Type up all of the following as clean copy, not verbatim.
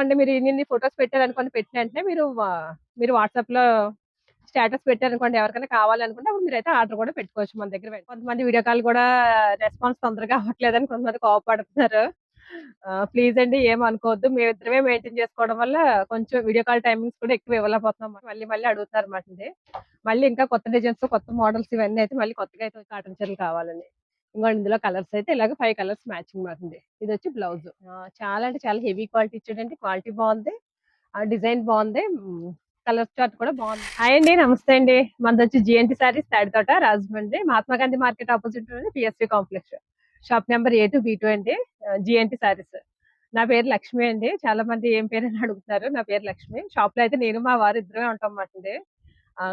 అంటే మీరు ఇన్ని ఫోటోస్ పెట్టారనుకోండి, పెట్టిన వెంటనే మీరు వాట్సాప్‌లో స్టేటస్ పెట్టారనుకోండి, ఎవరికైనా కావాలనుకుంటే అప్పుడు మీరైతే ఆర్డర్ కూడా పెట్టుకోవచ్చు మన దగ్గర. కొంతమంది వీడియో కాల్ కూడా రెస్పాన్స్ తొందరగా అవ్వట్లేదని కొంతమంది కోపపడుతున్నారు. ప్లీజ్ అండి ఏమనుకోవద్దు. మేమిద్దరమే మెయింటైన్ చేసుకోవడం వల్ల కొంచెం వీడియో కాల్ టైమింగ్స్ కూడా ఎక్కువ ఇవ్వలేకపోతున్నాం. మళ్ళీ మళ్ళీ అడుగుతారన్నమాటండి. మళ్ళీ ఇంకా కొత్త డిజైన్స్, కొత్త మోడల్స్ ఇవన్నీ అయితే మళ్ళీ కొత్తగా అయితే కాటన్ చీరలు కావాలని. ఇంగోండి ఇందులో కలర్స్ అయితే ఇలాగ 5 కలర్స్ మ్యాచింగ్ మాటండి. ఇదొచ్చి బ్లౌజ్. చాలా అంటే చాలా హెవీ క్వాలిటీ ఇచ్చాడండి. క్వాలిటీ బావుంది. డిజైన్ బావుంది. కలర్ చార్ట్ కూడా బావుంది. హాయ్ అండి. నమస్తే అండి. మనదొచ్చి GNT sarees Tadithota, Rajahmundry. Mahatma Gandhi market opposite లోనే PSV complex. Shop number A2B2 అండి. GNT sarees. నా పేరు లక్ష్మి అండి. చాలా మంది ఏం పేరని అడుగుతున్నారు. నా పేరు లక్ష్మి. షాప్‌లో అయితే నేను మా వారు ఇద్దరమే ఉంటాం మాటండి.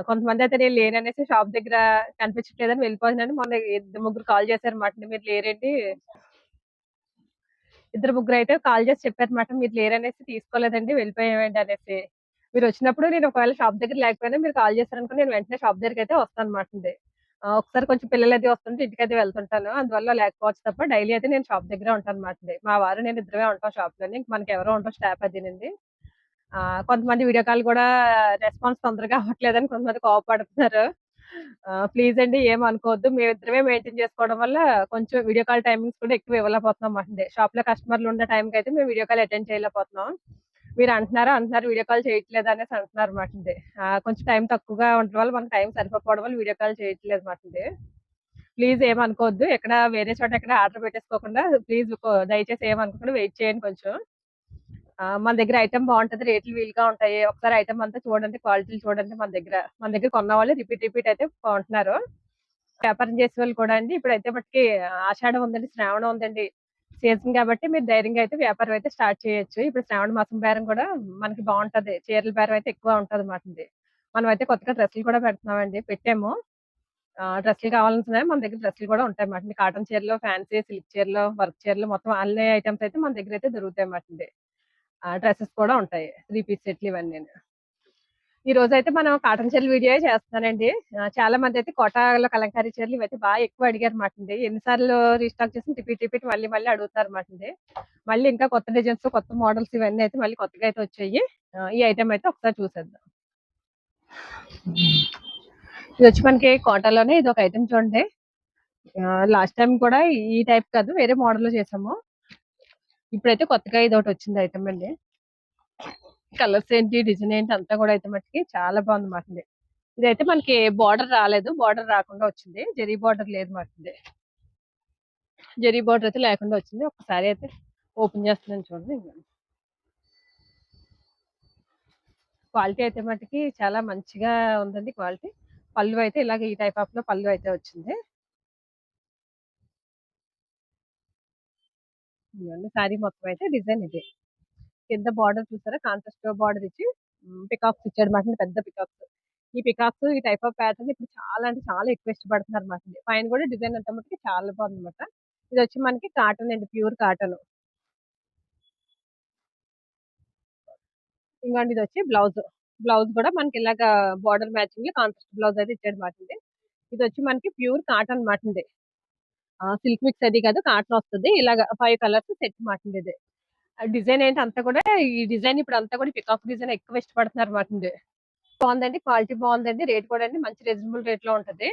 కొంతమంది అయితే నేను లేననేసి షాప్ దగ్గర కనిపించట్లేదని వెళ్ళిపోతున్నాను. మొన్న ఇద్దరు ముగ్గురు కాల్ చేశారన్నమాట. మీరు లేరేంటి? ఇద్దరు ముగ్గురైతే కాల్ చేసి చెప్పారన్నమాట. మీరు లేరనేసి తీసుకోలేదండి, వెళ్ళిపోయామండి అనేసి. మీరొచ్చినప్పుడు నేను ఒకవేళ షాప్ దగ్గర లేకపోయినా మీరు కాల్ చేశారనుకో నేను వెంటనే షాప్ దగ్గరికైతే వస్తానన్నమాటండి. ఒకసారి కొంచెం పిల్లలది వస్తుంటే ఇంటికైతే వెళ్తుంటాను. అందువల్ల లేకపోవచ్చు తప్ప డైలీ అయితే నేను షాప్ దగ్గరే ఉంటానన్నమాటండి. మా వారు నేను ఇద్దరమే ఉంటాం షాప్‌లోని. ఇంక మనకెవరు ఉండరు స్టాఫ్ అదీనండి. కొంతమంది వీడియో కాల్ కూడా రెస్పాన్స్ తొందరగా అవ్వట్లేదని కొంతమంది కోపపడుతున్నారు. ప్లీజ్ అండి ఏమనుకోవద్దు. మేమిద్దరమే మెయింటైన్ చేసుకోవడం వల్ల కొంచెం వీడియో కాల్ టైమింగ్స్ కూడా ఎక్కువ ఇవ్వలేకపోతున్నామటండి. షాప్‌లో కస్టమర్లు ఉన్న టైంకైతే మేము వీడియో కాల్ అటెండ్ చేయలేకపోతున్నాం. మీరు అంటున్నారు వీడియో కాల్ చేయట్లేదు అనేసి అంటున్నారన్నమాటండి. కొంచెం టైం తక్కువగా ఉండడం వల్ల మనకు టైం సరిపోకపోవడం వల్ల వీడియో కాల్ చేయట్లేదు మాటండి. ప్లీజ్ ఏమనుకోవద్దు. ఎక్కడ వేరే చోట ఎక్కడ ఆర్డర్ పెట్టేసుకోకుండా ప్లీజ్ దయచేసి ఏమనుకోకుండా వెయిట్ చేయండి కొంచెం. మన దగ్గర ఐటెమ్ బావుంటది. రేట్లు వీలుగా ఉంటాయి. ఒకసారి ఐటెమ్ అంతా చూడండి. క్వాలిటీలు చూడండి మన దగ్గర. మన దగ్గర కొన్నవాళ్ళు రిపీట్ అయితే కొంటున్నారు. వ్యాపారం చేసేవాళ్ళు కూడా అండి ఇప్పుడైతే మటికి ఆషాఢం ఉందండి, శ్రావణం ఉందండి. సీజన్ కాబట్టి మీరు ధైర్యంగా అయితే వ్యాపారం అయితే స్టార్ట్ చేయొచ్చు. ఇప్పుడు శ్రావణ మాసం బేరం కూడా మనకి బావుంటది. చీరల బేరం అయితే ఎక్కువ ఉంటదన్నమాటండి. మనమైతే కొత్తగా డ్రెస్సులు కూడా పెడుతున్నామండి. పెట్టాము. డ్రెస్సులు కావాలనుకున్నా మన దగ్గర డ్రెస్సులు కూడా ఉంటాయన్నమాటండి. కాటన్ చీరలు, ఫ్యాన్సీ సిల్క్ చీరలు, వర్క్ చీరలు మొత్తం అన్ని ఐటెమ్స్ అయితే మన దగ్గరైతే దొరుకుతాయన్నమాటండి. డ్రెసెస్ కూడా ఉంటాయి. 3 పీస్ సెట్లు ఇవన్నీను. ఈ రోజైతే మనం కాటన్ చీరల వీడియోయే చేస్తున్నానండి. చాలా మందయితే కోటాలో కలంకారీ చీరలు ఇవైతే ఎక్కువ అడిగారుమాటండి. ఎన్ని సార్లు రీస్టాక్ చేసిన రిపీట్ మళ్ళీ మళ్ళీ అడుగుతారుమాటండి. మళ్ళీ ఇంకా కొత్త డిజైన్స్, కొత్త మోడల్స్ ఇవన్నీ అయితే మళ్ళీ కొత్తగా అయితే వచ్చాయి. ఈ ఐటెమ్ అయితే ఒకసారి చూసేద్దాం. ఇదొచ్చి మనకి కోటాలోనే ఇదొక ఐటెమ్ చూడండి. లాస్ట్ టైమ్ కూడా ఈ టైప్ కాదు వేరే మోడల్‌లో చేసాము. ఇప్పుడైతే కొత్తగా ఇదొకటొచ్చింది ఐటెమ్ అండి. కలర్స్ ఏంటి, డిజైన్ ఏంటి అంతా కూడా అయితే మటికి చాలా బాగుంది. ఇదైతే మనకి బార్డర్ రాలేదు. బార్డర్ రాకుండా వచ్చింది. జరీ బార్డర్ లేదు మాటండి. జరీ బార్డర్ అయితే లేకుండా వచ్చింది. ఒకసారి అయితే ఓపెన్ చేస్తున్నాను చూడండి. క్వాలిటీ అయితే మటికి చాలా మంచిగా ఉందండి క్వాలిటీ. పళ్ళు అయితే ఇలాగ ఈ టైప్ ఆఫ్ లో పళ్ళు అయితే వచ్చింది. సారీ మొత్తం అయితే డిజైన్ ఇది. కింద బార్డర్ చూసారా, కాంట్రాస్ట్ బార్డర్ ఇచ్చి పికాక్స్ ఇచ్చాడు మాట, పెద్ద పికాక్స్. ఈ పికాక్స్ ఈ టైప్ ఆఫ్ ప్యాటర్న్ ఇప్పుడు చాలా అంటే చాలా ఎక్కువ ఇష్టపడుతున్నారు మాట. పైన కూడా డిజైన్ అంతా మటుకి చాలా బాగుంది అనమాట. ఇది వచ్చి మనకి కాటన్ అండి, ప్యూర్ కాటన్. ఇంకోండి ఇది వచ్చి బ్లౌజ్. బ్లౌజ్ కూడా మనకి ఇలాగ బార్డర్ మ్యాచింగ్ కాంట్రాస్ట్ బ్లౌజ్ అయితే ఇచ్చాడు మాట. ఇది వచ్చి మనకి ప్యూర్ కాటన్ మాట. సిల్క్ మిక్స్ అది కాదు, కాటన్ వస్తుంది. ఇలాగ 5 కలర్స్ సెట్ మాట ఇది. డిజైన్ ఏంటి అంతా కూడా ఈ డిజైన్ ఇప్పుడు అంతా కూడా పికాక్ డిజైన్ ఎక్కువ ఇష్టపడుతున్నారు మాట. బాగుందండి, క్వాలిటీ బాగుందండి, రేట్ కూడా అండి మంచి రీజనబుల్ రేట్ లో ఉంటది.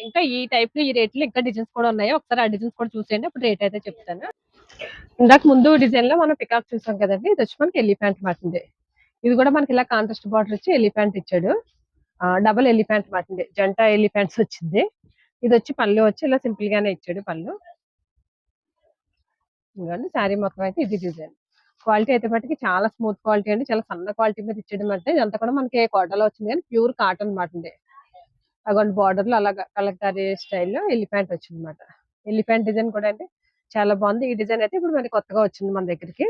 ఇంకా ఈ టైప్ లో ఈ రేట్ లో ఇంకా డిజైన్స్ కూడా ఉన్నాయి. ఒకసారి ఆ డిజైన్స్ కూడా చూసేయండి, అప్పుడు రేట్ అయితే చెప్తాను. ఇందాక ముందు డిజైన్ లో మనం పికాక్ చూసాం కదండి, ఇది వచ్చి మనకి ఎలిఫెంట్ మాటండి. ఇది కూడా మనకి ఇలా కాంట్రాస్ట్ బార్డర్ వచ్చి ఎలిఫెంట్ ఇచ్చాడు. డబుల్ ఎలిఫెంట్ మాటండి, జంట ఎలిఫెంట్స్ వచ్చింది. ఇది వచ్చి పళ్ళు వచ్చి ఇలా సింపుల్ గానే ఇచ్చాడు పళ్ళు. ఇదిగోండి శారీ మొత్తం అయితే ఇది డిజైన్. క్వాలిటీ అయితే మటుకి చాలా స్మూత్ క్వాలిటీ అండి, చాలా సన్న క్వాలిటీ మీద ఇచ్చేయడం అంటే ఇదంతా కూడా మనకి కోటాలో వచ్చింది కానీ ప్యూర్ కాటన్ మాట అండి. అగోండి బార్డర్ లో అలాగా కలంకారీ స్టైల్లో ఎలిఫెంట్ వచ్చింది అనమాట. ఎలిఫెంట్ డిజైన్ కూడా అంటే చాలా బాగుంది. ఈ డిజైన్ అయితే ఇప్పుడు మనకి కొత్తగా వచ్చింది మన దగ్గరికి.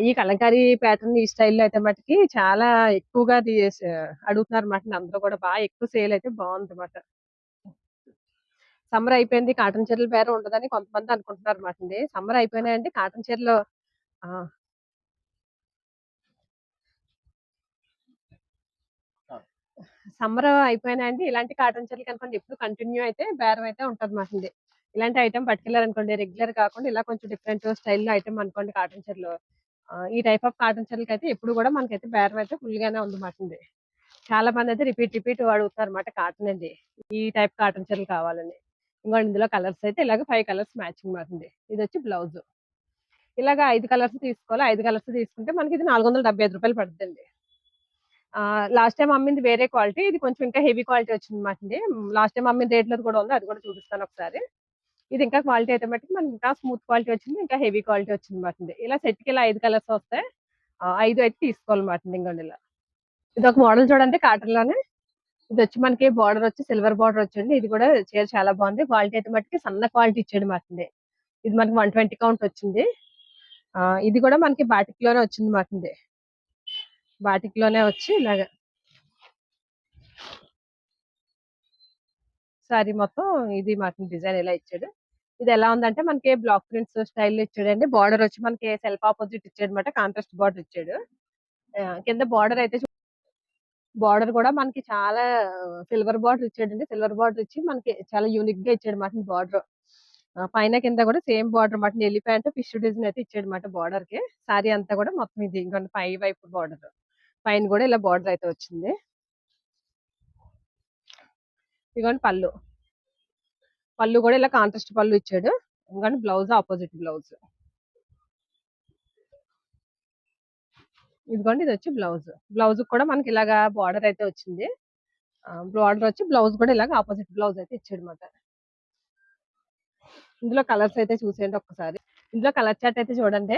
ఈ కలంకారీ ప్యాటర్న్ ఈ స్టైల్లో అయితే మటుకి చాలా ఎక్కువగా అడుగుతున్నారు అనమాట. అందరూ కూడా బాగా ఎక్కువ సేల్ అయితే బాగుంది అనమాట. సమ్మర్ అయిపోయింది, కాటన్ చీరల బేరం ఉండదని కొంతమంది అనుకుంటున్నారు అనమాట అండి. సమ్మర్ అయిపోయినాయండి కాటన్ చీరలు. ఆ, సమ్మర్ అయిపోయినాయండి ఇలాంటి కాటన్ చీరలు కనుకోండి ఎప్పుడు కంటిన్యూ అయితే బేరం అయితే ఉంటది మాటండి. ఇలాంటి ఐటమ్ పట్టుకెళ్ళారనుకోండి రెగ్యులర్ కాకుండా ఇలా కొంచెం డిఫరెంట్ స్టైల్లో ఐటమ్ అనుకోండి కాటన్ చీరలు. ఈ టైప్ ఆఫ్ కాటన్ చీరలకైతే ఎప్పుడు కూడా మనకైతే బేరం అయితే ఫుల్ గానే ఉందన్నమాట అండి. చాలా మంది అయితే రిపీట్ అడుగుతారు అనమాట కాటన్ అండి. ఈ టైప్ కాటన్ చీరలు కావాలని. ఇంకోండి ఇందులో కలర్స్ అయితే ఇలాగ 5 కలర్స్ మ్యాచింగ్ మాకుంది. ఇదొచ్చి బ్లౌజ్. ఇలాగ 5 కలర్స్ తీసుకోవాలి. 5 కలర్స్ తీసుకుంటే మనకి ఇది రూ. 475 పడుతుందండి. లాస్ట్ టైమ్ అమ్మింది వేరే క్వాలిటీ. ఇది కొంచెం ఇంకా హెవీ క్వాలిటీ వచ్చిందన్నమాట అండి. లాస్ట్ టైమ్ అమ్మిన రేట్‌లోది కూడా ఉంది. అది కూడా చూపిస్తాను ఒకసారి. ఇది ఇంకా క్వాలిటీ అయితే మట్టుకు మనకి ఇంకా స్మూత్ క్వాలిటీ వచ్చింది. ఇంకా హెవీ క్వాలిటీ వచ్చిందన్నమాట అండి. ఇలా సెట్‌కి ఇలా 5 కలర్స్ వస్తాయి. 5 అయితే తీసుకోవాలన్నమాట అండి ఇంగోండి ఇలా. ఇదొక మోడల్ చూడండి కాటన్‌లోనే. ఇదొచ్చి మనకి బార్డర్ వచ్చి సిల్వర్ బార్డర్ వచ్చింది. ఇది కూడా చీర చాలా బాగుంది. క్వాలిటీ అయితే మట్టుకి సన్న క్వాలిటీ ఇచ్చాడు మాకండి. ఇది మనకి 120 కౌంట్ వచ్చింది. ఇది కూడా మనకి బాటిక్ లోనే వచ్చింది మాకండి. బాటిక్ లోనే వచ్చి ఇలాగ సారీ మొత్తం ఇది మాకు డిజైన్ ఇలా ఇచ్చాడు. ఇది ఎలా ఉందంటే మనకి బ్లాక్ ప్రింట్స్ స్టైల్ ఇచ్చాడండి. బార్డర్ వచ్చి మనకి సెల్ఫ్ ఆపోజిట్ ఇచ్చాడు అనమాట. కాంట్రాస్ట్ బార్డర్ ఇచ్చాడు. కింద బార్డర్ అయితే బార్డర్ కూడా మనకి చాలా సిల్వర్ బార్డర్ ఇచ్చాడండి. సిల్వర్ బార్డర్ ఇచ్చి మనకి చాలా యూనిక్ గా ఇచ్చాడు అనమాట బార్డర్. పైన కింద కూడా సేమ్ బార్డర్ అనమాట. నెల్లి ప్యాంట్ ఫిష్ డిజైన్ అయితే ఇచ్చాడు అనమాట బార్డర్ కి. సారీ అంతా కూడా మొత్తం ఇది ఇంకొండి పై వైపు బార్డర్. పైన కూడా ఇలా బార్డర్ అయితే వచ్చింది. ఇదిగోండి పళ్ళు. పళ్ళు కూడా ఇలా కాంట్రాస్ట్ పళ్ళు ఇచ్చాడు. ఇంకోండి బ్లౌజ్ ఆపోజిట్ బ్లౌజ్. ఇదిగోండి ఇది వచ్చి బ్లౌజ్. బ్లౌజ్ కూడా మనకి ఇలాగా బార్డర్ అయితే వచ్చింది. బార్డర్ వచ్చి బ్లౌజ్ కూడా ఇలాగ ఆపోజిట్ బ్లౌజ్ అయితే ఇచ్చాడు అనమాట. ఇందులో కలర్స్ అయితే చూసేయండి ఒక్కసారి. ఇందులో కలర్ చార్ట్ అయితే చూడండి.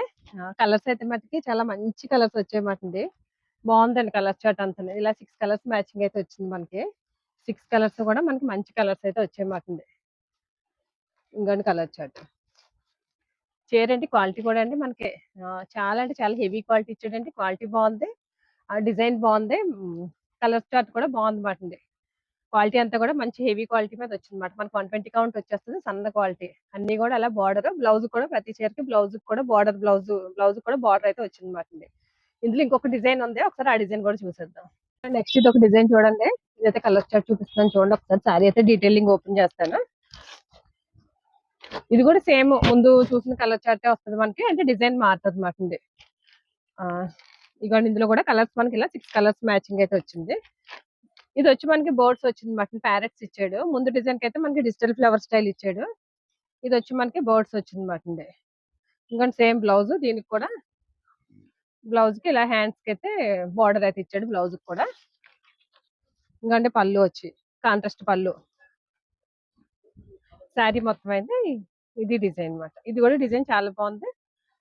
కలర్స్ అయితే మటుకి చాలా మంచి కలర్స్ వచ్చాయన్నమాట. బాగుందండి కలర్ చార్ట్ అంతా. ఇలా 6 కలర్స్ మ్యాచింగ్ అయితే వచ్చింది మనకి. 6 కలర్స్ కూడా మనకి మంచి కలర్స్ అయితే వచ్చాయన్నమాట. ఇంకోండి కలర్ చార్ట్. చీర అండి క్వాలిటీ కూడా అండి మనకి చాలా అంటే చాలా హెవీ క్వాలిటీ ఇచ్చాడండి. క్వాలిటీ బాగుంది. డిజైన్ బాగుంది. కలర్ చార్ట్ కూడా బాగుందన్నమాట అండి. క్వాలిటీ అంతా కూడా మంచి హెవీ క్వాలిటీ మీద వచ్చిందన్నమాట. మనకి 120 కౌంట్ వచ్చేస్తుంది. సన్న క్వాలిటీ. అన్ని కూడా అలా బార్డర్ బ్లౌజ్ కూడా ప్రతి చీరకి బ్లౌజ్ కూడా బార్డర్ బ్లౌజ్ కూడా బార్డర్ అయితే వచ్చిందన్నమాట అండి. ఇందులో ఇంకొక డిజైన్ ఉంది. ఒకసారి ఆ డిజైన్ కూడా చూసేద్దాం. నెక్స్ట్ ఇది ఒక డిజైన్ చూడండి. ఇదైతే కలర్ చార్ట్ చూపిస్తాను చూడండి ఒకసారి. సారీ అయితే డీటెయిలింగ్ ఓపెన్ చేస్తాను. ఇది కూడా సేమ్ ముందు చూసిన కలర్ చార్టే వస్తుంది మనకి. అంటే డిజైన్ మారుతుంది మాట అండి. ఇదిగోండి ఇందులో కూడా కలర్స్ మనకి ఇలా 6 కలర్స్ మ్యాచింగ్ అయితే వచ్చింది. ఇది వచ్చి మనకి బర్డ్స్ వచ్చింది మాట. ప్యారెట్స్ ఇచ్చాడు. ముందు డిజైన్ కి అయితే మనకి డిజిటల్ ఫ్లవర్ స్టైల్ ఇచ్చాడు. ఇది వచ్చి మనకి బర్డ్స్ వచ్చింది మాట అండి. ఇంకోటి సేమ్ బ్లౌజ్. దీనికి కూడా బ్లౌజ్ కి ఇలా హ్యాండ్స్ కి అయితే బార్డర్ అయితే ఇచ్చాడు బ్లౌజ్ కూడా. ఇంకంటే పళ్ళు వచ్చి కాంట్రాస్ట్ పళ్ళు. శారీ మొత్తం అయితే ఇది డిజైన్ మాట. ఇది కూడా డిజైన్ చాలా బాగుంది.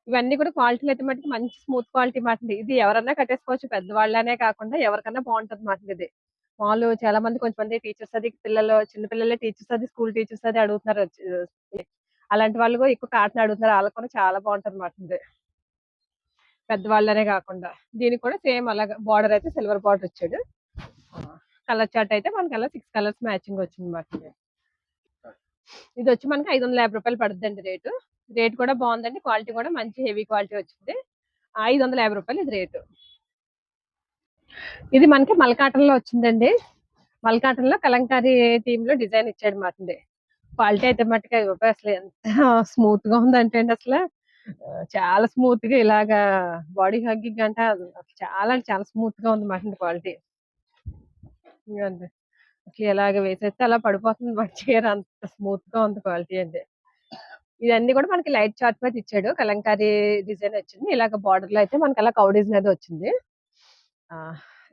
ఇవన్నీ కూడా క్వాలిటీలు అయితే మటుకు మంచి స్మూత్ క్వాలిటీ మాట. ఇది ఎవరన్నా కట్టేసుకోవచ్చు. పెద్దవాళ్ళనే కాకుండా ఎవరికన్నా బాగుంటది మాట ఇది. వాళ్ళు చాలా మంది కొంతమంది టీచర్స్ అది పిల్లలు చిన్న పిల్లలే టీచర్స్ అది స్కూల్ టీచర్స్ అది అడుగుతున్నారు. అలాంటి వాళ్ళు కూడా ఎక్కువ కాటన్ అడుగుతున్నారు. వాళ్ళకి కూడా చాలా బాగుంటది మాట ఇది. పెద్దవాళ్ళనే కాకుండా. దీనికి కూడా సేమ్ అలాగా బార్డర్ అయితే సిల్వర్ బార్డర్ వచ్చాడు. కలర్ చార్ట్ అయితే మనకి అలా 6 కలర్స్ మ్యాచింగ్ వచ్చింది మాట. ఇది వచ్చి మనకి రూ. 550 పడుతుందండి రేటు. రేట్ కూడా బాగుందండి. క్వాలిటీ కూడా మంచి హెవీ క్వాలిటీ వచ్చింది. రూ. 550 ఇది రేటు. ఇది మనకి మల్కాటన్ లో వచ్చిందండి. మల్కాటన్ లో కలంకారీ థీమ్ లో డిజైన్ ఇచ్చాడు మాట. క్వాలిటీ అయితే మట్టుగా అసలు ఎంత స్మూత్ గా ఉందంటే అండి అసలు చాలా స్మూత్ గా ఇలాగా బాడీ హగ్గింగ్ అంటే చాలా అంటే చాలా స్మూత్ గా ఉంది మాట క్వాలిటీ. అసలు ఎలాగ వేసేస్తే అలా పడిపోతుంది మాట చీర. అంత స్మూత్ గా ఉంది క్వాలిటీ అండి. ఇవన్నీ కూడా మనకి లైట్ చార్ట్ మీద ఇచ్చాడు. కలంకారీ డిజైన్ వచ్చింది. ఇలాగ బార్డర్ లో అయితే మనకి అలా కౌ డిజైన్ అనేది వచ్చింది.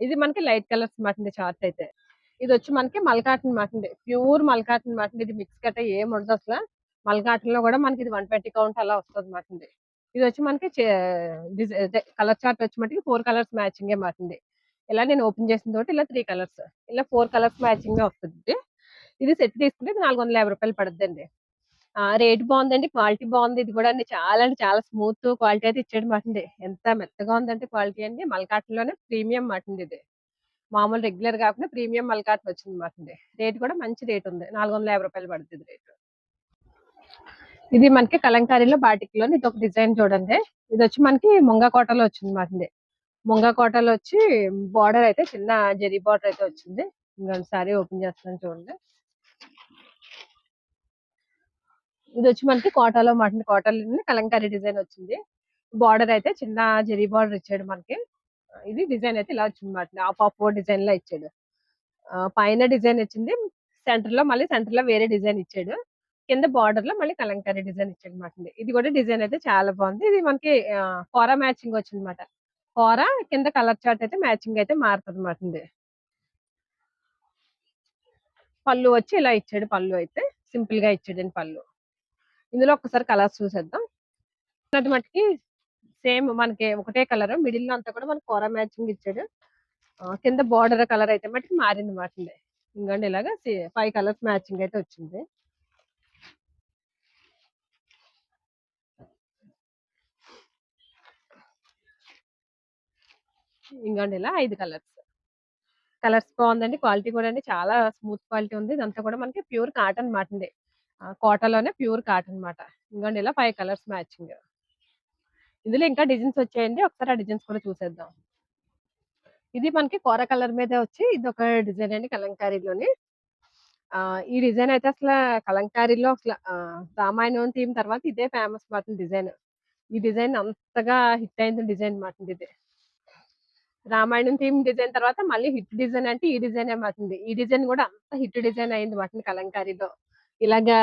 ఇది మనకి లైట్ కలర్స్ మాట చార్ట్ అయితే. ఇది వచ్చి మనకి మల్కాటన్ మాట. ప్యూర్ మల్కాటన్ మాట. ఇది మిక్స్ గట్ట ఏం ఉండదు అసలు. మల్కాటన్ లో కూడా మనకి ఇది 120 కౌంట్ అలా వస్తుంది మాట. ఇది వచ్చి మనకి కలర్ చార్ట్ వచ్చి మనకి 4 కలర్స్ మ్యాచింగ్ మాట. ఇలా నేను ఓపెన్ చేసిన తోటి ఇలా 3 కలర్స్ ఇలా 4 కలర్స్ మ్యాచింగ్ గా వస్తుంది. ఇది సెట్ తీసుకుంటే ఇది రూ. 450 పడుతుందండి. రేట్ బాగుందండి. క్వాలిటీ బాగుంది. ఇది కూడా అండి చాలా అంటే చాలా స్మూత్ క్వాలిటీ అయితే ఇచ్చాడు మాట. ఎంత మెత్తగా ఉందంటే క్వాలిటీ అండి. మల్కాటన్ లోనే ప్రీమియం మాట ఇది. మామూలు రెగ్యులర్ కాకుండా ప్రీమియం మల్కాటన్ వచ్చింది మాట. రేట్ కూడా మంచి రేట్ ఉంది. రూ. 450 పడుతుంది రేటు. ఇది మనకి కలంకారీలో బాటిక్ లో ఇది ఒక డిజైన్ చూడండి. ఇది వచ్చి మనకి ముంగా కోటలో వచ్చింది మాట. ముంగా కోటలో వచ్చి బార్డర్ అయితే చిన్న జెరీ బార్డర్ అయితే వచ్చింది. ఇంకొక సారీ ఓపెన్ చేస్తాను చూడండి. ఇది వచ్చి మనకి కోటాలో మాట. కోటాలో కలంకారీ డిజైన్ వచ్చింది. బార్డర్ అయితే చిన్న జెరీ బార్డర్ ఇచ్చాడు మనకి. ఇది డిజైన్ అయితే ఇలా వచ్చిందన్నమాట. హాఫ్ హాఫ్ డిజైన్ లా ఇచ్చాడు. పైన డిజైన్ వచ్చింది. సెంటర్ లో వేరే డిజైన్ ఇచ్చాడు. కింద బార్డర్ లో మళ్ళీ కలంకారీ డిజైన్ ఇచ్చాడు అనమాట. ఇది కూడా డిజైన్ అయితే చాలా బాగుంది. ఇది మనకి కోరా మ్యాచింగ్ వచ్చింది అనమాట. కోరా కింద కలర్ చార్ట్ అయితే మ్యాచింగ్ అయితే మారుతుంది అనమాట. పళ్ళు వచ్చి ఇలా ఇచ్చాడు. పళ్ళు అయితే సింపుల్ గా ఇచ్చాడండి పళ్ళు. ఇందులో ఒకసారి కలర్స్ చూసేద్దాం. అది మటుకి సేమ్ మనకి ఒకటే కలర్. మిడిల్ లో అంతా కూడా మనకి కోరా మ్యాచింగ్ ఇచ్చాడు. కింద బార్డర్ కలర్ అయితే మటుకి మారింది మాట. ఇంకండి ఇలాగా 5 కలర్స్ మ్యాచింగ్ అయితే వచ్చింది. ఇంకండి ఇలా 5 కలర్స్. కలర్స్ బాగుందండి. క్వాలిటీ కూడా అండి చాలా స్మూత్ క్వాలిటీ ఉంది. ఇదంతా కూడా మనకి ప్యూర్ కాటన్ మాట అండి. కోటాలోనే ప్యూర్ కాటన్ మాట. ఇంకండి ఇలా 5 కలర్స్ మ్యాచింగ్. ఇందులో ఇంకా డిజైన్స్ వచ్చాయండి. ఒకసారి ఆ డిజైన్స్ కూడా చూసేద్దాం. ఇది మనకి కోర కలర్ మీద వచ్చి ఇది ఒక డిజైన్ అండి కలంకారీలోని. ఈ డిజైన్ అయితే అసలు కలంకారీలో అసలు రామాయణం థీమ్ తర్వాత ఇదే ఫేమస్ మాట డిజైన్. ఈ డిజైన్ అంతగా హిట్ అయిన డిజైన్ మాట ఇది. రామాయణం థీమ్ డిజైన్ తర్వాత మళ్ళీ హిట్ డిజైన్ అంటే ఈ డిజైన్ మాత్రం. ఈ డిజైన్ కూడా అంత హిట్ డిజైన్ అయింది మాట కలంకారీలో. ఇలాగా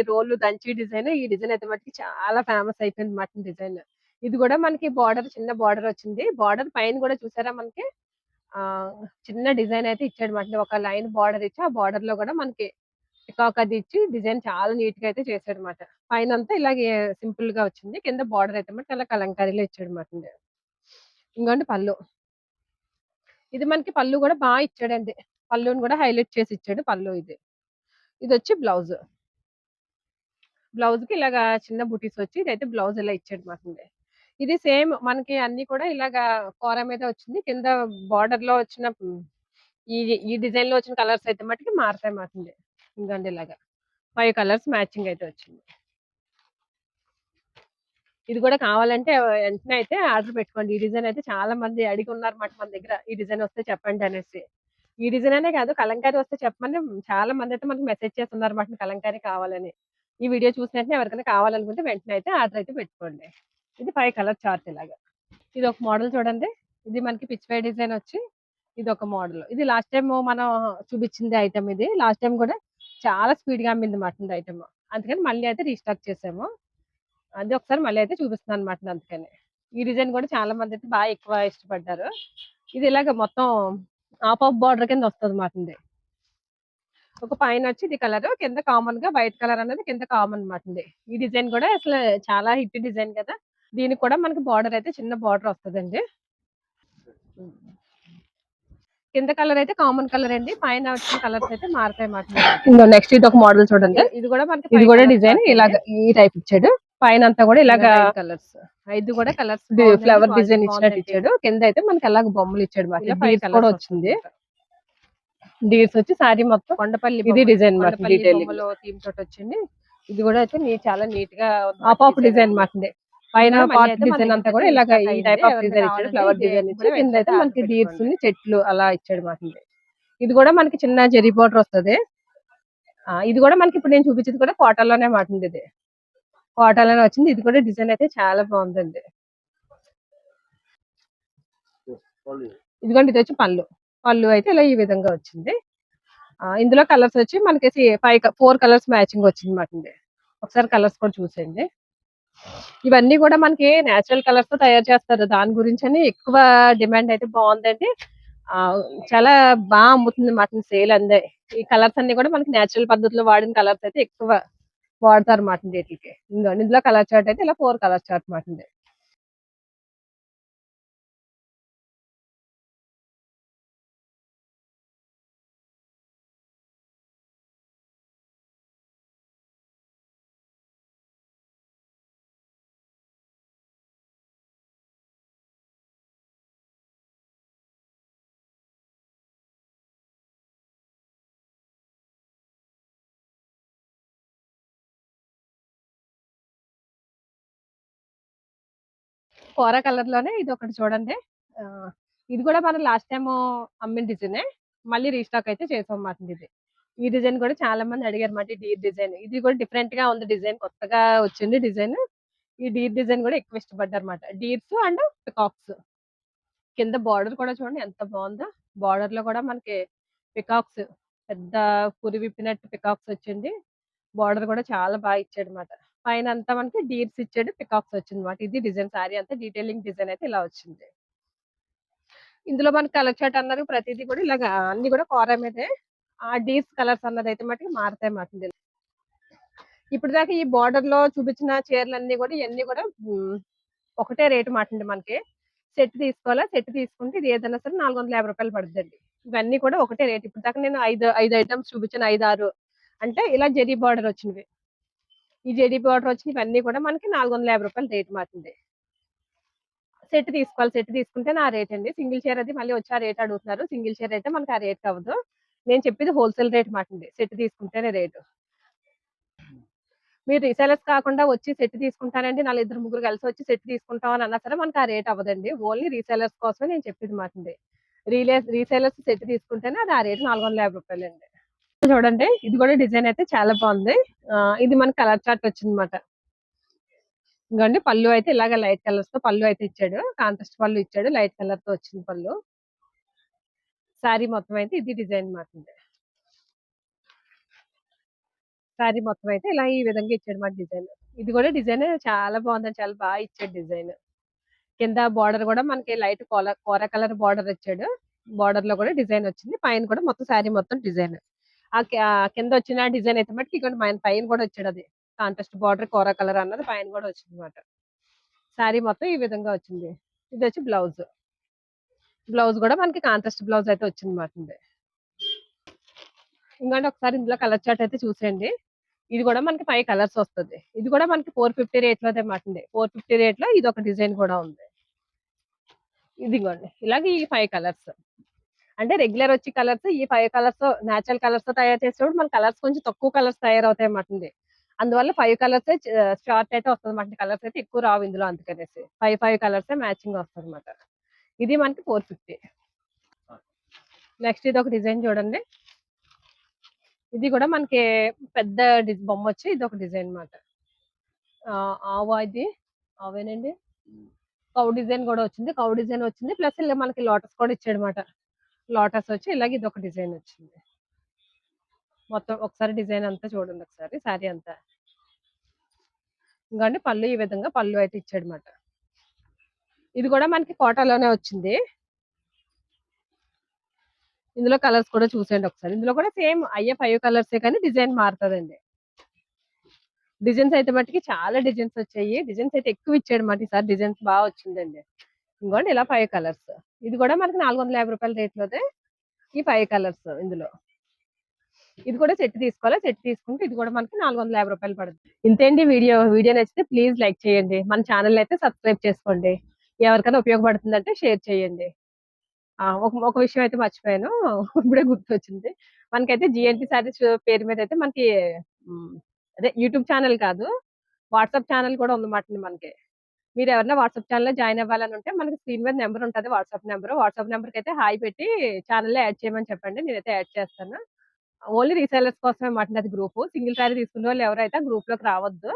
రోలు దంచి డిజైన్, ఈ డిజైన్ అయితే మటుకి చాలా ఫేమస్ అయిపోయింది మాట డిజైన్. ఇది కూడా మనకి బార్డర్ చిన్న బార్డర్ వచ్చింది. బార్డర్ పైన కూడా చూసారా మనకి ఆ చిన్న డిజైన్ అయితే ఇచ్చాడు మాట. ఒక లైన్ బార్డర్ ఇచ్చి ఆ బార్డర్ లో కూడా మనకి పికాక్ అది ఇచ్చి డిజైన్ చాలా నీట్ గా అయితే చేశాడు అనమాట. పైన అంతా ఇలాగే సింపుల్ గా వచ్చింది. కింద బార్డర్ అయితే మటుకు అలా కలంకారీలో ఇచ్చాడు అనమాట. ఇంకోండి పళ్ళు. ఇది మనకి పళ్ళు కూడా బాగా ఇచ్చాడండి. పళ్ళుని కూడా హైలైట్ చేసి ఇచ్చాడు పళ్ళు ఇది. ఇది వచ్చి బ్లౌజ్. బ్లౌజ్ కి ఇలాగా చిన్న బుటీస్ వచ్చి ఇదైతే బ్లౌజ్ ఇలా ఇచ్చాడు మాట. ఇది సేమ్ మనకి అన్ని కూడా ఇలాగా కూర మీద వచ్చింది. కింద బార్డర్ లో వచ్చిన ఈ ఈ డిజైన్ లో వచ్చిన కలర్స్ అయితే మటుకి మారుతాయి మాట. ఇంకండి ఇలాగా 5 కలర్స్ మ్యాచింగ్ అయితే వచ్చింది. ఇది కూడా కావాలంటే వెంటనే అయితే ఆర్డర్ పెట్టుకోండి. ఈ డిజైన్ అయితే చాలా మంది అడిగి ఉన్నారు మాట మన దగ్గర. ఈ డిజైన్ వస్తే చెప్పండి అనేసి. ఈ డిజైన్ అనే కాదు కలంకారీ వస్తే చెప్పమని చాలా మంది అయితే మనకి మెసేజ్ చేస్తున్నారు మాట కలంకారీ కావాలని. ఈ వీడియో చూసిన వెంటనే ఎవరికైనా కావాలనుకుంటే వెంటనే అయితే ఆర్డర్ అయితే పెట్టుకోండి. ఇది 5 కలర్ చార్ట్ ఇలాగా. ఇది ఒక మోడల్ చూడండి. ఇది మనకి పిచ్ వై డిజైన్ వచ్చి ఇది ఒక మోడల్. ఇది లాస్ట్ టైం మనం చూపించింది ఐటమ్ ఇది. లాస్ట్ టైం కూడా చాలా స్పీడ్ గా అమ్మింది మాట ఐటమ్. అందుకని మళ్ళీ అయితే రీస్టాక్ చేసాము. అది ఒకసారి మళ్ళీ అయితే చూపిస్తున్నాను అనమాట అందుకని. ఈ డిజైన్ కూడా చాలా మంది అయితే బాగా ఎక్కువ ఇష్టపడ్డారు. ఇది ఇలాగ మొత్తం హాఫ్ ఆఫ్ బార్డర్ కింద వస్తుంది మాట. ఒక పైన వచ్చి ఇది కలర్ కింద కామన్ గా వైట్ కలర్ అనేది కింద కామన్ అనమాట. ఈ డిజైన్ కూడా అసలు చాలా హిట్ డిజైన్ కదా. దీనికి కూడా మనకి బార్డర్ అయితే చిన్న బార్డర్ వస్తుందండి. కింద కలర్ అయితే కామన్ కలర్ అండి. పైన వచ్చిన కలర్స్ అయితే మారుతాయి మాట. ఇంకో నెక్స్ట్ ఇది ఒక మోడల్ చూడండి. ఇది కూడా మనకి ఇది కూడా డిజైన్ ఇలాగ ఈ టైప్ ఇచ్చాడు. పైన అంతా కూడా ఇలాగ కలర్స్ 5 కూడా కలర్స్ ఫ్లవర్ డిజైన్ ఇచ్చినట్టు ఇచ్చాడు. కింద అయితే మనకి అలాగ బొమ్మలు ఇచ్చాడు మాట. డీర్స్ కూడా వచ్చింది. డీర్స్ వచ్చి సారీ మొత్తం కొండపల్లి ఇది డిజైన్ మాట. బొమ్మలో థీమ్ తోటి వచ్చింది. ఇది కూడా అయితే చాలా నీట్ గా హాఫ్ ఆఫ్ డిజైన్ మాట. పైన పార్ట్ డిజైన్ అంతా కూడా ఇలాగ ఈ టైప్ ఆఫ్ డిజైన్ ఇచ్చాడు. ఫ్లవర్ డిజైన్ ఇచ్చి కింద అయితే మనకి డీర్స్ చెట్లు అలా ఇచ్చాడు మాట. ఇది కూడా మనకి చిన్న జెరీ బోర్డర్ వస్తుంది. ఇది కూడా మనకి ఇప్పుడు నేను చూపించేది కూడా కోటాలోనే మాట. ఇది కోటాలోనే వచ్చింది. ఇది కూడా డిజైన్ అయితే చాలా బాగుందండి. ఇదిగోండి ఇది వచ్చి పళ్ళు. పళ్ళు అయితే ఇలా ఈ విధంగా వచ్చింది. ఇందులో కలర్స్ వచ్చి మనకి 4 కలర్స్ మ్యాచింగ్ వచ్చింది మాట. ఒకసారి కలర్స్ కూడా చూసేయండి. ఇవన్నీ కూడా మనకి నేచురల్ కలర్స్ తో తయారు చేస్తారు. దాని గురించి అని ఎక్కువ డిమాండ్ అయితే బాగుందండి. చాలా బాగా అమ్ముతుంది మాట సేల్ అందే. ఈ కలర్స్ అన్ని కూడా మనకి నేచురల్ పద్ధతిలో వాడిన కలర్స్ అయితే ఎక్కువ వాడతారు మాట వీటికి. ఇందులో కలర్ చార్ట్ అయితే ఇలా 4 కలర్ చార్ట్ మాట. కోరా కలర్ లోనే ఇది ఒకటి చూడండి. ఇది కూడా మనం లాస్ట్ టైం అమ్మిన డిజైనే. మళ్ళీ రీస్టాక్ అయితే చేసాం మాట ఇది. ఈ డిజైన్ కూడా చాలా మంది అడిగారు మాట. డీర్ డిజైన్ ఇది కూడా డిఫరెంట్ గా ఉంది. డిజైన్ కొత్తగా వచ్చింది డిజైన్. ఈ డీర్ డిజైన్ కూడా ఎక్కువ ఇష్టపడ్డారన్నమాట. Deers and peacocks. కింద బార్డర్ కూడా చూడండి ఎంత బాగుందో. బార్డర్ లో కూడా మనకి పికాక్స్, పెద్ద పురి విప్పినట్టు పికాక్స్ వచ్చింది. బార్డర్ కూడా చాలా బాగా ఇచ్చాడు అనమాట. పైన అంతా మనకి డీర్స్ ఇచ్చాడు, పికాక్స్ వచ్చింది అనమాట. ఇది డిజైన్, సారీ అంతా డీటెయిలింగ్ డిజైన్ అయితే ఇలా వచ్చింది. ఇందులో మనకి కలర్ చార్ట్ అన్నారు ప్రతిదీ కూడా ఇలాగా అన్ని కూడా కోరా మీదే. ఆ డీర్స్ కలర్స్ అన్నది అయితే మటుకు మారుతాయి అన్నమాట. ఇప్పుడు దాకా ఈ బార్డర్ లో చూపించిన చీరలన్నీ కూడా ఇవన్నీ కూడా ఒకటే రేటు మాటండి మనకి. సెట్ తీసుకోవాలా, సెట్ తీసుకుంటే ఇది ఏదైనా సరే 450 రూపాయలు పడుతుందండి. ఇవన్నీ కూడా ఒకటే రేట్. ఇప్పుడు దాకా నేను ఐదు ఐదు ఐటమ్స్ చూపించాను, 5, 6 అంటే ఇలా జెరీ బార్డర్ వచ్చినవి. ఈ జెరీ బార్డర్ వచ్చినవి ఇవన్నీ కూడా మనకి 450 రూపాయలు రేట్ మాటండి. సెట్ తీసుకోవాలి, సెట్ తీసుకుంటే నా రేట్ అండి. సింగిల్ చైర్ అది మళ్ళీ వచ్చి ఆ రేట్ అడుగుతున్నారు. సింగిల్ చైర్ అయితే మనకి ఆ రేట్ అవ్వదు. నేను చెప్పేది హోల్సేల్ రేట్ మాటండి. సెట్ తీసుకుంటేనే రేటు. మీరు రీసేలర్స్ కాకుండా వచ్చి సెట్ తీసుకుంటానండి, ఇద్దరు ముగ్గురు కలిసి వచ్చి సెట్ తీసుకుంటాం అని అన్నా సరే మనకి ఆ రేట్ అవ్వదండి. ఓన్లీ రీసేలర్స్ కోసమే నేను చెప్పేది మాటండి. రీసేలర్స్ సెట్ తీసుకుంటేనే అది ఆ రేట్ 450 రూపాయలండి. చూడండి ఇది కూడా డిజైన్ అయితే చాలా బాగుంది. ఇది మన కలర్ చార్ట్ వచ్చిందన్నమాట. ఇంకోండి పళ్ళు అయితే ఇలాగ లైట్ కలర్స్ తో పళ్ళు అయితే ఇచ్చాడు. కాంట్రాస్ట్ పళ్ళు ఇచ్చాడు, లైట్ కలర్ తో వచ్చింది పళ్ళు. శారీ మొత్తం అయితే ఇది డిజైన్ మాత్రమే. శారీ మొత్తం అయితే ఇలా ఈ విధంగా ఇచ్చాడు మాట డిజైన్. ఇది కూడా డిజైన్ చాలా బాగుందండి, చాలా బాగా ఇచ్చాడు డిజైన్. కింద బార్డర్ కూడా మనకి లైట్ కోర కలర్ బార్డర్ ఇచ్చాడు. బార్డర్ లో కూడా డిజైన్ వచ్చింది. పైన కూడా మొత్తం శారీ మొత్తం డిజైన్. ఆ కింద వచ్చిన డిజైన్ అయితే మటుకు ఇక్కడ పైన కూడా వచ్చాడు. అది కాంట్రాస్ట్ బార్డర్ కోర కలర్ అన్నది పైన కూడా వచ్చింది అనమాట. శారీ మొత్తం ఈ విధంగా వచ్చింది. ఇది వచ్చి బ్లౌజ్. బ్లౌజ్ కూడా మనకి కాంట్రాస్ట్ బ్లౌజ్ అయితే వచ్చింది అనమాట. ఇంకంటే ఒకసారి ఇందులో కలర్ చార్ట్ అయితే చూసేయండి. ఇది కూడా మనకి 5 కలర్స్ వస్తుంది. ఇది కూడా మనకి 450 రేట్ లో అనమాట. 450 రేట్ లో ఇది ఒక డిజైన్ కూడా ఉంది. ఇదిగోండి ఇలాగే ఈ 5 కలర్స్. అంటే రెగ్యులర్ వచ్చి కలర్స్, ఈ 5 కలర్స్ నేచురల్ కలర్స్ తో తయారు చేసేటప్పుడు మన కలర్స్ కొంచెం తక్కువ కలర్స్ తయారవుతాయి అన్నమాట. అందువల్ల 5 కలర్స్ షార్ట్ అయితే వస్తుంది అన్నమాట. కలర్స్ అయితే ఎక్కువ రావు ఇందులో, అందుకనేసి 5 కలర్స్ మ్యాచింగ్ వస్తుంది అనమాట. ఇది మనకి 450. నెక్స్ట్ ఇది ఒక డిజైన్ చూడండి. ఇది కూడా మనకి పెద్ద బొమ్మ వచ్చి ఇది ఒక డిజైన్ అనమాట. ఆవా ఇది ఆవేనండి. కౌ డిజైన్ కూడా వచ్చింది. కౌ డిజైన్ వచ్చింది ప్లస్ ఇలా మనకి లోటస్ కూడా ఇచ్చాడు అనమాట. లోటస్ వచ్చి ఇలాగే ఇది ఒక డిజైన్ వచ్చింది. మొత్తం ఒకసారి డిజైన్ అంతా చూడండి ఒకసారి, శారీ అంతా. ఇంకండి పళ్ళు ఈ విధంగా పళ్ళు అయితే ఇచ్చాడు అనమాట. ఇది కూడా మనకి కోటాలోనే వచ్చింది. ఇందులో కలర్స్ కూడా చూసేయండి ఒకసారి. ఇందులో కూడా సేమ్ అయ్యే 5 కలర్సే కానీ డిజైన్ మారుతుందండి. డిజైన్స్ అయితే మట్టుకి చాలా డిజైన్స్ వచ్చాయి. డిజైన్స్ అయితే ఎక్కువ ఇచ్చాడు మాట. ఈసారి డిజైన్స్ బాగా వచ్చిందండి. ఇంకోండి ఇలా 5 కలర్స్. ఇది కూడా మనకి 450 రూపాయల రేట్ లోదే ఈ 5 కలర్స్ ఇందులో. ఇది కూడా సెట్ తీసుకోవాలి, సెట్ తీసుకుంటే ఇది కూడా మనకి 450 రూపాయలు పడుతుంది. ఇంతేండి వీడియో. వీడియో నచ్చితే ప్లీజ్ లైక్ చేయండి. మన ఛానల్ అయితే సబ్స్క్రైబ్ చేసుకోండి. ఎవరికైనా ఉపయోగపడుతుందంటే షేర్ చేయండి. ఒక విషయం అయితే మర్చిపోయాను. ఇప్పుడే గుర్తొచ్చింది. మనకైతే జిఎన్టీ సారీస్ పేరు మీద అయితే మనకి అదే యూట్యూబ్ ఛానల్ కాదు, వాట్సాప్ ఛానల్ కూడా ఉందన్నమాట మనకి. మీరు ఎవరైనా వాట్సాప్ ఛానల్ లో జాయిన్ అవ్వాలని ఉంటే మనకి స్క్రీన్ మీద నెంబర్ ఉంటుంది, వాట్సాప్ నెంబర్. వాట్సాప్ నెంబర్కి అయితే హాయ్ పెట్టి ఛానల్లో యాడ్ చేయమని చెప్పండి, నేనైతే యాడ్ చేస్తాను. ఓన్లీ రీసెలర్స్ కోసమే మాట అది గ్రూప్. సింగిల్ సారీ తీసుకునే వాళ్ళు ఎవరైతే గ్రూప్ లోకి రావద్దు.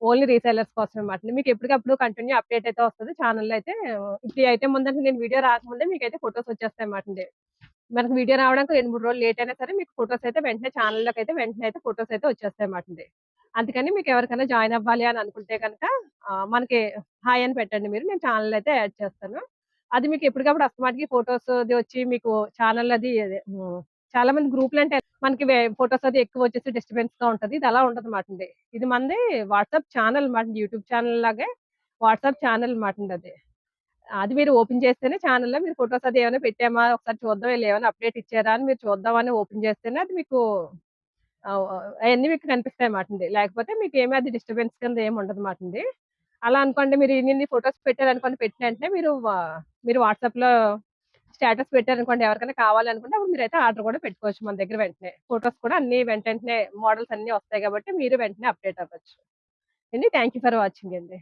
ఓన్లీ రీసెలర్స్ కోసమే మాట. మీకు ఎప్పటికప్పుడు కంటిన్యూ అప్డేట్ అయితే వస్తుంది ఛానల్లో అయితే. ఇప్పుడు అయితే ముందంటే నేను వీడియో రాకముందే మీకు అయితే ఫొటోస్ వచ్చేస్తాయి అన్నమాట. మనకు వీడియో రావడానికి 2-3 రోజులు లేట్ అయినా సరే మీకు ఫొటోస్ అయితే వెంటనే ఛానల్లోకి అయితే వెంటనే అయితే ఫొటోస్ అయితే వచ్చేస్తాయి అన్నమాట. అందుకని మీకు ఎవరికైనా జాయిన్ అవ్వాలి అని అనుకుంటే కనుక మనకి హాయ్ అని పెట్టండి మీరు, నేను ఛానల్ అయితే యాడ్ చేస్తాను. అది మీకు ఎప్పటికప్పుడు అస్తమాటికి ఫొటోస్ అది వచ్చి మీకు ఛానల్ అది చాలా మంది గ్రూప్లు అంటే మనకి ఫొటోస్ అది ఎక్కువ వచ్చేసి డిస్టర్బెన్స్ గా ఉంటది. ఇది అలా ఉండదు మాట. ఇది మనది వాట్సాప్ ఛానల్ మాట, యూట్యూబ్ ఛానల్ లాగే వాట్సాప్ ఛానల్ మాట అది. అది మీరు ఓపెన్ చేస్తేనే ఛానల్లో మీరు ఫొటోస్ అది ఏమైనా పెట్టామా ఒకసారి చూద్దాం, వీళ్ళు ఏమైనా అప్డేట్ ఇచ్చారా అని మీరు చూద్దామని ఓపెన్ చేస్తేనే అది మీకు అవన్నీ మీకు కనిపిస్తాయి మాటండి. లేకపోతే మీకు ఏమీ అది డిస్టర్బెన్స్ కింద ఏమి ఉండదు మాటండి. అలా అనుకోండి మీరు ఇన్ని ఫొటోస్ పెట్టారనుకోండి, పెట్టిన వెంటనే మీరు వాట్సాప్ లో స్టేటస్ పెట్టారనుకోండి, ఎవరికైనా కావాలనుకుంటే అప్పుడు మీరైతే ఆర్డర్ కూడా పెట్టుకోవచ్చు మన దగ్గర. వెంటనే ఫొటోస్ కూడా అన్ని వెంటనే మోడల్స్ అన్ని వస్తాయి కాబట్టి మీరు వెంటనే అప్డేట్ అవ్వచ్చు అండి. థ్యాంక్ యూ ఫర్ వాచింగ్ అండి.